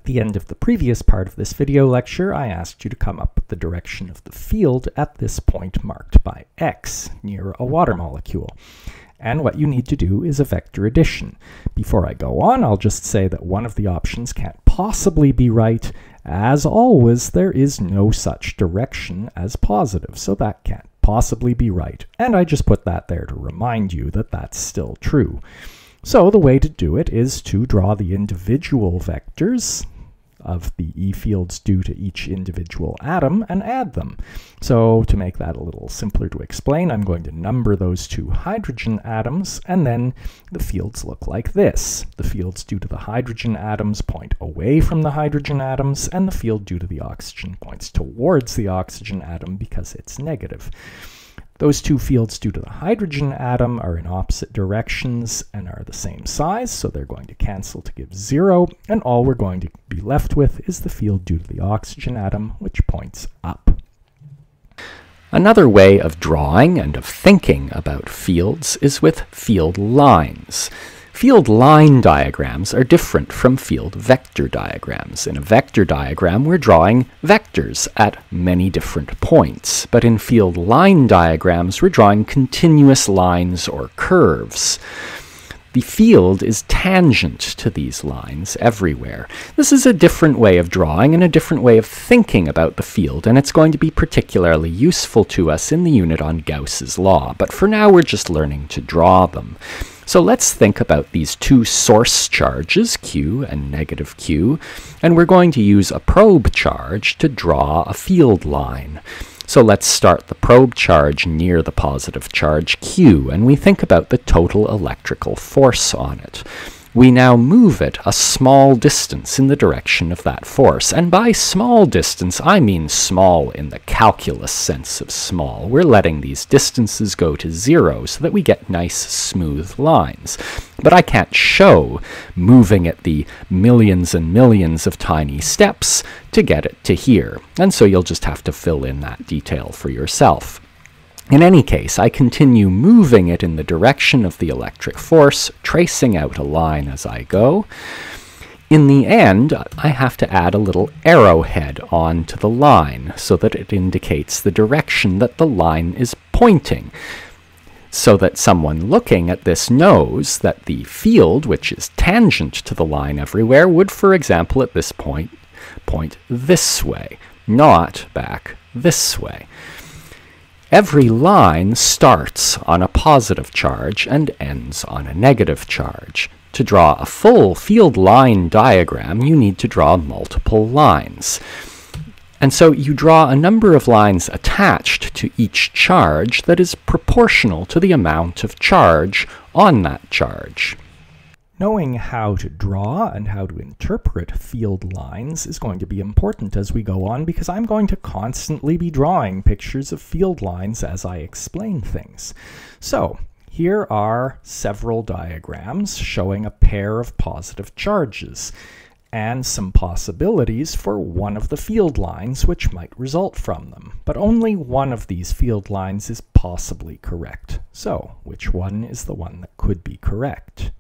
the end of the previous part of this video lecture, I asked you to come up with the direction of the field at this point marked by x, near a water molecule. And what you need to do is a vector addition. Before I go on, I'll just say that one of the options can't possibly be right. As always, there is no such direction as positive, so that can't possibly be right. And I just put that there to remind you that that's still true. So the way to do it is to draw the individual vectors of the E fields due to each individual atom and add them. So to make that a little simpler to explain, I'm going to number those two hydrogen atoms, and then the fields look like this. The fields due to the hydrogen atoms point away from the hydrogen atoms, and the field due to the oxygen points towards the oxygen atom because it's negative. Those two fields due to the hydrogen atom are in opposite directions and are the same size, so they're going to cancel to give 0, and all we're going to be left with is the field due to the oxygen atom, which points up. Another way of drawing and of thinking about fields is with field lines. Field line diagrams are different from field vector diagrams. In a vector diagram, we're drawing vectors at many different points, but in field line diagrams, we're drawing continuous lines or curves. The field is tangent to these lines everywhere. This is a different way of drawing and a different way of thinking about the field, and it's going to be particularly useful to us in the unit on Gauss's law, but for now we're just learning to draw them. So let's think about these two source charges, Q and negative Q, and we're going to use a probe charge to draw a field line. So let's start the probe charge near the positive charge Q, and we think about the total electrical force on it. We now move it a small distance in the direction of that force. And by small distance, I mean small in the calculus sense of small. We're letting these distances go to 0 so that we get nice, smooth lines. But I can't show moving it the millions and millions of tiny steps to get it to here. And so you'll just have to fill in that detail for yourself. In any case, I continue moving it in the direction of the electric force, tracing out a line as I go. In the end, I have to add a little arrowhead onto the line so that it indicates the direction that the line is pointing, so that someone looking at this knows that the field, which is tangent to the line everywhere, would, for example, at this point this way, not back this way. Every line starts on a positive charge and ends on a negative charge. To draw a full field line diagram, you need to draw multiple lines. And so you draw a number of lines attached to each charge that is proportional to the amount of charge on that charge. Knowing how to draw and how to interpret field lines is going to be important as we go on, because I'm going to constantly be drawing pictures of field lines as I explain things. So here are several diagrams showing a pair of positive charges and some possibilities for one of the field lines which might result from them. But only one of these field lines is possibly correct. So which one is the one that could be correct?